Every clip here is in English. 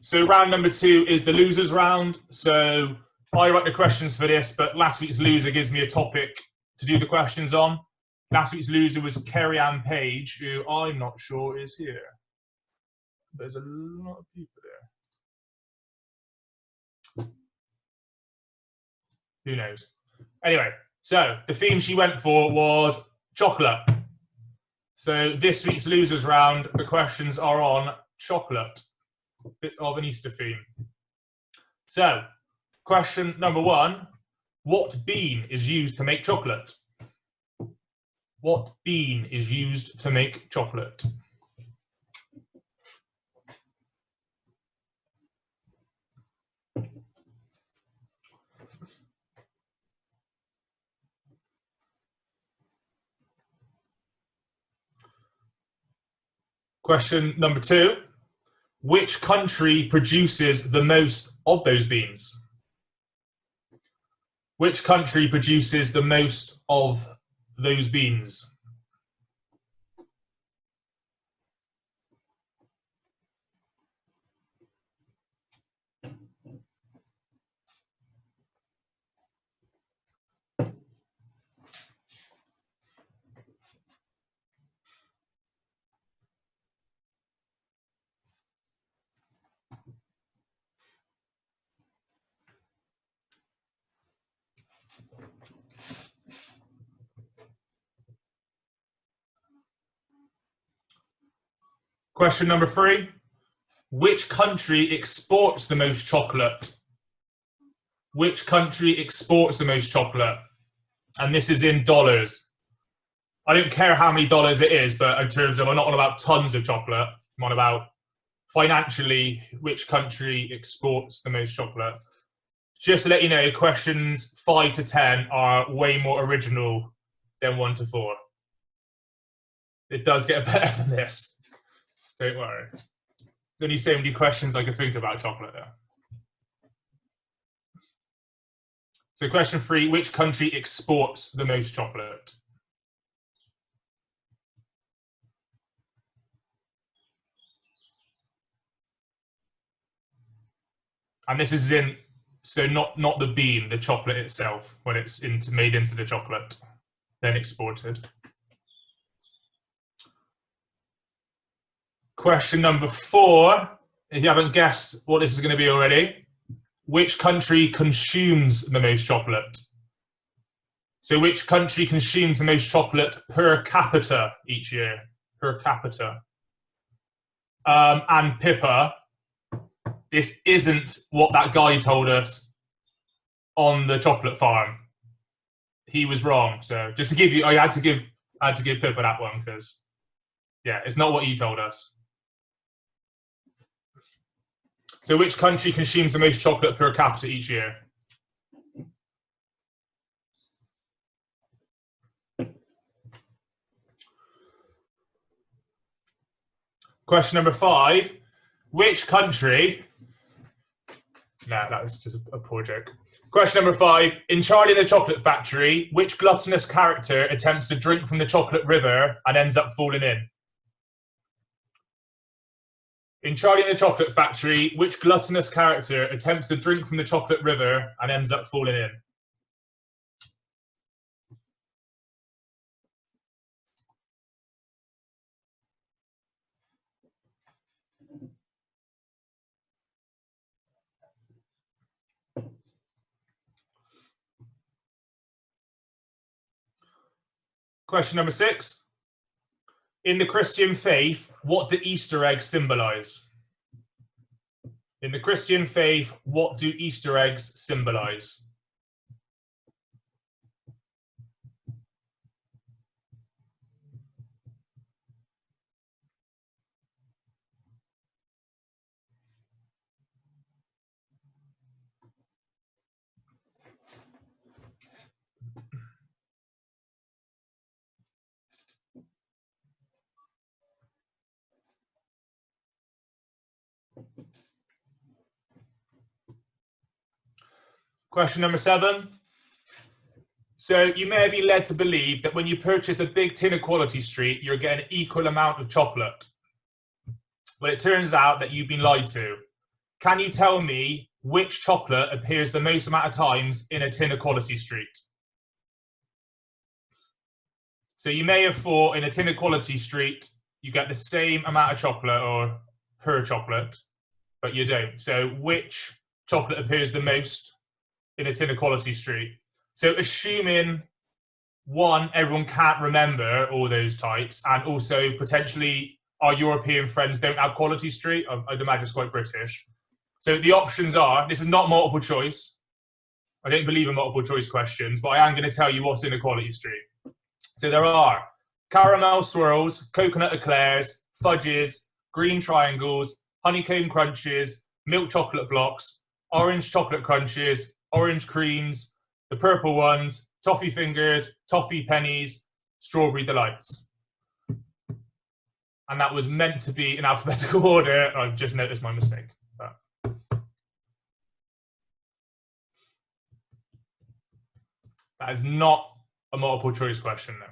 So round number 2 is the losers round. So I write the questions for this, but last week's loser gives me a topic to do the questions on. Last week's loser was Kerry-Ann Page, who I'm not sure is here. There's a lot of people there. Who knows? Anyway, so the theme she went for was chocolate. So this week's losers round, the questions are on chocolate. Bit of an Easter theme. So, question number 1. What bean is used to make chocolate? What bean is used to make chocolate? Question number 2. Which country produces the most of those beans? Which country produces the most of those beans? Question number 3. Which country exports the most chocolate? Which country exports the most chocolate? And this is in dollars. I don't care how many dollars it is, but in terms of, I'm not on about tons of chocolate. I'm on about financially, which country exports the most chocolate. Just to let you know, questions 5 to 10 are way more original than 1 to 4. It does get better than this. Don't worry. There's only so many questions I could think about chocolate there. So question 3, which country exports the most chocolate? And this is in, so not the bean, the chocolate itself, when it's made into the chocolate, then exported. Question number 4, if you haven't guessed what this is going to be already, which country consumes the most chocolate? So which country consumes the most chocolate per capita each year? Per capita. And Pippa, this isn't what that guy told us on the chocolate farm. He was wrong. So just to give you, I had to give Pippa that one because, yeah, it's not what he told us. So which country consumes the most chocolate per capita each year? Question number 5. Which country... No, that was just a poor joke. Question number 5. In Charlie and the Chocolate Factory, which gluttonous character attempts to drink from the chocolate river and ends up falling in? In Charlie and the Chocolate Factory, which gluttonous character attempts to drink from the chocolate river and ends up falling in? Question number 6. In the Christian faith, what do Easter eggs symbolize? In the Christian faith, what do Easter eggs symbolize? Question number 7. So you may be led to believe that when you purchase a big tin of Quality Street, you're getting an equal amount of chocolate. Well, it turns out that you've been lied to. Can you tell me which chocolate appears the most amount of times in a tin of Quality Street? So you may have thought in a tin of Quality Street, you get the same amount of chocolate or per chocolate, but you don't. So which chocolate appears the most in a tin of Quality Street? So assuming, one, everyone can't remember all those types, and also potentially our European friends don't have Quality Street. I'd imagine it's quite British. So the options are, this is not multiple choice. I don't believe in multiple choice questions, but I am going to tell you what's in a Quality Street. So there are caramel swirls, coconut eclairs, fudges, green triangles, honeycomb crunches, milk chocolate blocks, orange chocolate crunches, orange creams, the purple ones, toffee fingers, toffee pennies, strawberry delights. And that was meant to be in alphabetical order. I've just noticed my mistake. But that is not a multiple choice question, though.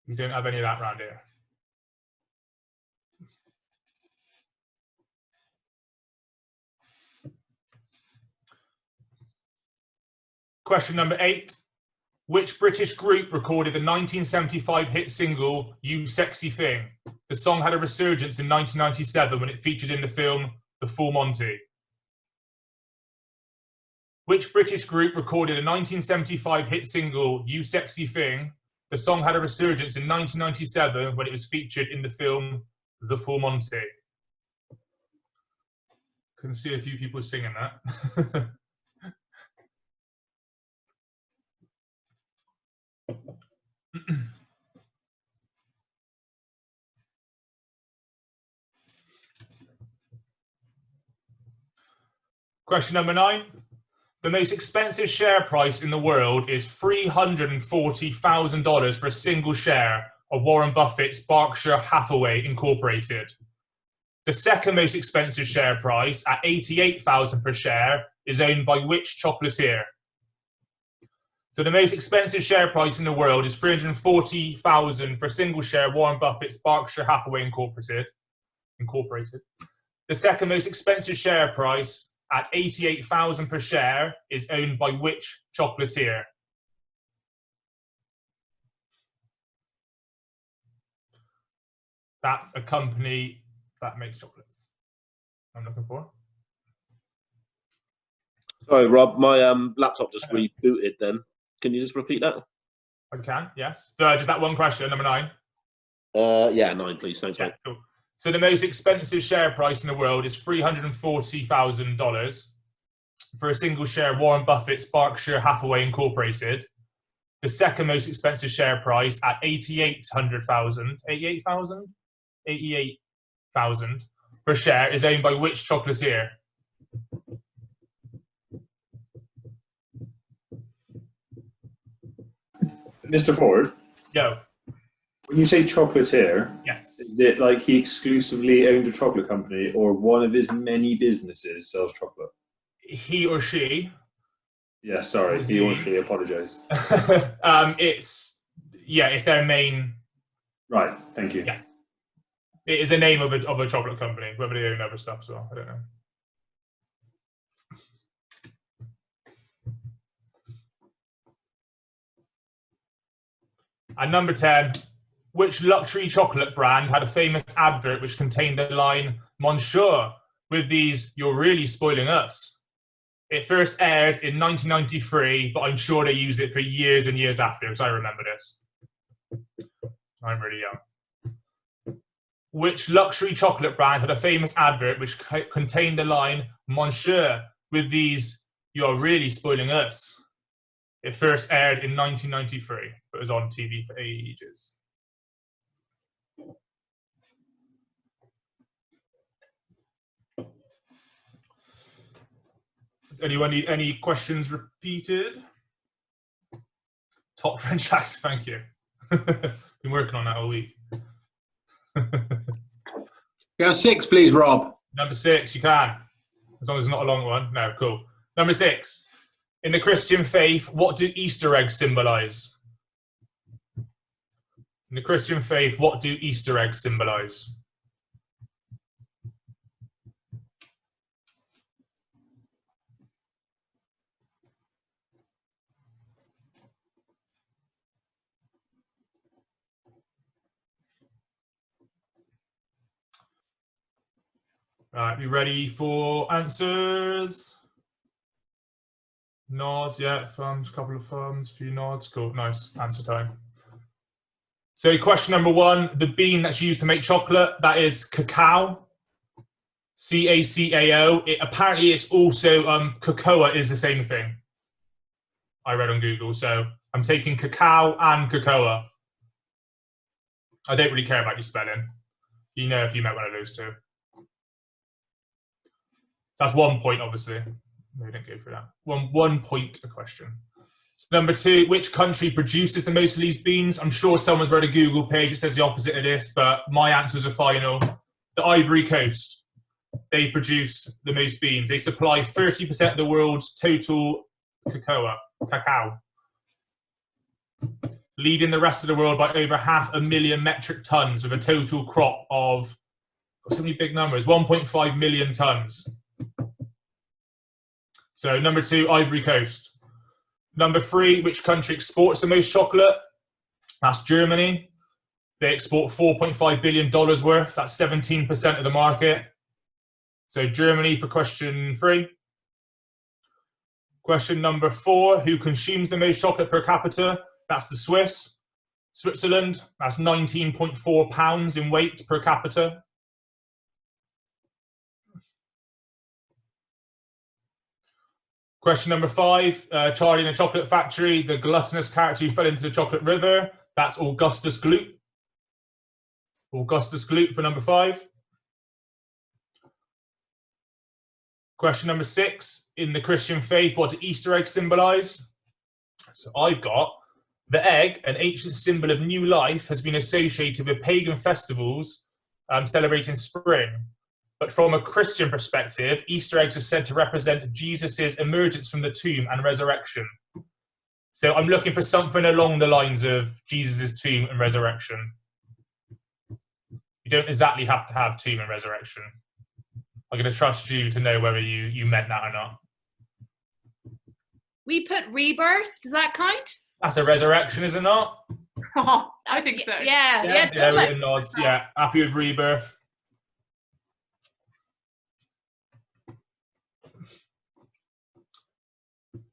We don't have any of that around here. Question number 8. Which British group recorded the 1975 hit single, You Sexy Thing? The song had a resurgence in 1997 when it featured in the film The Full Monty. Which British group recorded a 1975 hit single, You Sexy Thing? The song had a resurgence in 1997 when it was featured in the film The Full Monty. Can see a few people singing that. Question number 9. The most expensive share price in the world is $340,000 for a single share of Warren Buffett's Berkshire Hathaway Incorporated. The second most expensive share price, at $88,000 per share, is owned by which chocolatier? So the most expensive share price in the world is $340,000 for a single share of Warren Buffett's Berkshire Hathaway Incorporated. The second most expensive share price, at $88,000 per share, is owned by which chocolatier? That's a company that makes chocolates. I'm looking for. Sorry, Rob, my laptop just rebooted then. Can you just repeat that? I can, yes. Just that one question, number 9. Yeah, 9, please. Thanks, mate. Cool. So the most expensive share price in the world is $340,000 for a single share of Warren Buffett's Berkshire Hathaway Incorporated. The second most expensive share price, at $88,000 per share, is owned by which chocolatier? Mr. Ford? Go. When you say chocolatier, yes, is it like he exclusively owns a chocolate company, or one of his many businesses sells chocolate? He or she. Yeah, sorry, he or she. Apologise. It's their main. Right, thank you. Yeah, it is the name of a chocolate company. Whether they own other stuff, so I don't know. And number 10. Which luxury chocolate brand had a famous advert which contained the line, Monsieur, with these, you're really spoiling us? It first aired in 1993, but I'm sure they used it for years and years after, because I remember this. I'm really young. Which luxury chocolate brand had a famous advert which contained the line, Monsieur, with these, you're really spoiling us? It first aired in 1993, but was on TV for ages. Does anyone need any questions repeated? Top French accent, thank you. Been working on that all week. Go 6, please, Rob. Number 6, you can. As long as it's not a long one. No, cool. Number 6. In the Christian faith, what do Easter eggs symbolize? In the Christian faith, what do Easter eggs symbolize? Right, you ready for answers? Nods, yeah, thumbs, couple of thumbs, few nods. Cool, nice. Answer time. So question number 1, the bean that's used to make chocolate, that is cacao. C-A-C-A-O. Apparently it's also, cocoa is the same thing. I read on Google, so I'm taking cacao and cocoa. I don't really care about your spelling. You know if you meant one of those two. That's 1 point, obviously. No, we didn't go through that. One point a question. So number 2, which country produces the most of these beans? I'm sure someone's read a Google page that says the opposite of this, but my answers are final. The Ivory Coast. They produce the most beans. They supply 30% of the world's total cacao, leading the rest of the world by over 500,000 metric tons, with a total crop of, so many big numbers, 1.5 million tons. So number 2, Ivory Coast. Number 3, which country exports the most chocolate? That's Germany. They export $4.5 billion worth. That's 17% of the market. So Germany for question 3. Question number 4, who consumes the most chocolate per capita? That's the Swiss. Switzerland, that's 19.4 pounds in weight per capita. Question number 5, Charlie in a Chocolate Factory, the gluttonous character who fell into the chocolate river, that's Augustus Gloop. Augustus Gloop for number 5. Question number 6, in the Christian faith, what do Easter eggs symbolize? So I've got, the egg, an ancient symbol of new life, has been associated with pagan festivals celebrating spring. But from a Christian perspective, Easter eggs are said to represent Jesus' emergence from the tomb and resurrection. So I'm looking for something along the lines of Jesus' tomb and resurrection. You don't exactly have to have tomb and resurrection. I'm going to trust you to know whether you meant that or not. We put rebirth. Does that count? That's a resurrection, is it not? Oh, I think so. Yeah. Yeah, written nods. Yeah, happy with rebirth.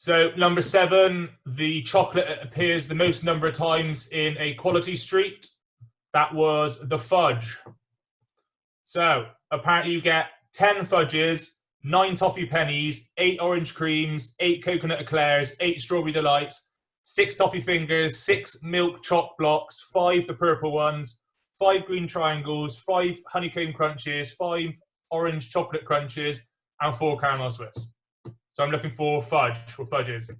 So number 7, the chocolate appears the most number of times in a quality street. That was the fudge. So apparently you get 10 fudges, 9 toffee pennies, 8 orange creams, 8 coconut eclairs, 8 strawberry delights, 6 toffee fingers, 6 milk choc blocks, 5 the purple ones, 5 green triangles, 5 honeycomb crunches, 5 orange chocolate crunches, and 4 caramel Swiss. So I'm looking for fudge, or fudges,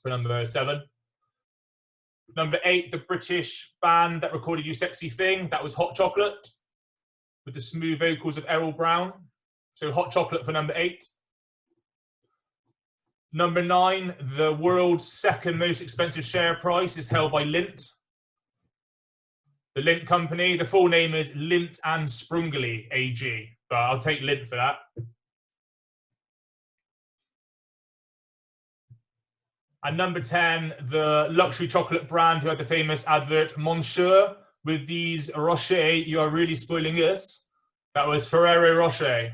for number 7. Number 8, the British band that recorded You Sexy Thing, that was Hot Chocolate, with the smooth vocals of Errol Brown. So Hot Chocolate for number 8. Number 9, the world's second most expensive share price is held by Lindt. The Lindt company, the full name is Lindt and Sprüngli AG, but I'll take Lindt for that. And number 10, the luxury chocolate brand who had the famous advert, Monsieur, with these Rocher, you are really spoiling us. That was Ferrero Rocher.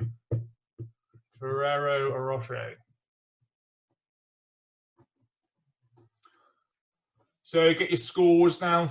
Ferrero Rocher. So get your scores down.